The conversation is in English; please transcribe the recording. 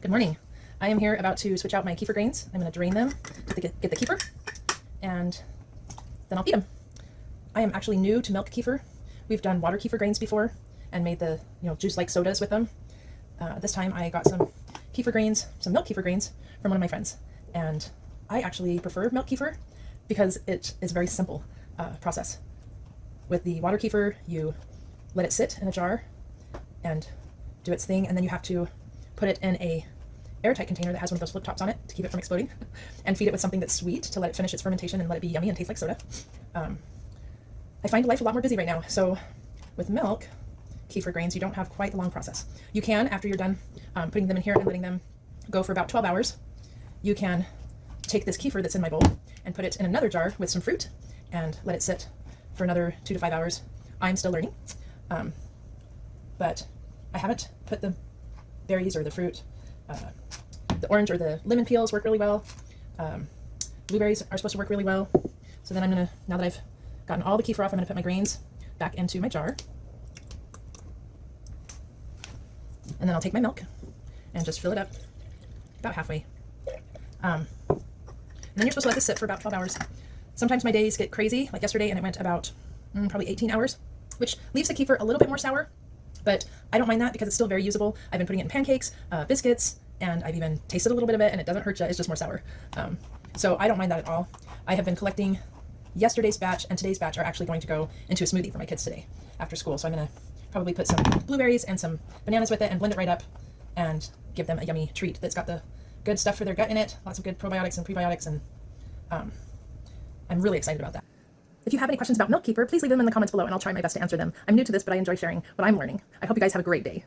Good morning. I am here about to switch out my kefir grains. I'm going to drain them, get the kefir, and then I'll feed them. I am actually new to milk kefir. We've done water kefir grains before and made the juice-like sodas with them. This time I got some kefir grains, some milk kefir grains from one of my friends, and I actually prefer milk kefir because it is a very simple process. With the water kefir, you let it sit in a jar and do its thing, and then you have to put it in a airtight container that has one of those flip tops on it to keep it from exploding, and feed it with something that's sweet to let it finish its fermentation and let it be yummy and taste like soda. I find life a lot more busy right now, so with milk kefir grains, you don't have quite the long process. You can, after you're done putting them in here and letting them go for about 12 hours, you can take this kefir that's in my bowl and put it in another jar with some fruit and let it sit for another 2 to 5 hours. I'm still learning, but I haven't put the berries or the fruit. The orange or the lemon peels work really well. Blueberries are supposed to work really well. So then I'm gonna, now that I've gotten all the kefir off, I'm gonna put my grains back into my jar. And then I'll take my milk and just fill it up about halfway. And then you're supposed to let this sit for about 12 hours. Sometimes my days get crazy, like yesterday, and it went about probably 18 hours, which leaves the kefir a little bit more sour, but I don't mind that because it's still very usable. I've been putting it in pancakes, biscuits, and I've even tasted a little bit of it, and it doesn't hurt you, it's just more sour. So I don't mind that at all. I have been collecting yesterday's batch, and today's batch are actually going to go into a smoothie for my kids today after school. So I'm gonna probably put some blueberries and some bananas with it and blend it right up and give them a yummy treat that's got the good stuff for their gut in it, lots of good probiotics and prebiotics, and I'm really excited about that. If you have any questions about milk kefir, please leave them in the comments below and I'll try my best to answer them. I'm new to this, but I enjoy sharing what I'm learning. I hope you guys have a great day.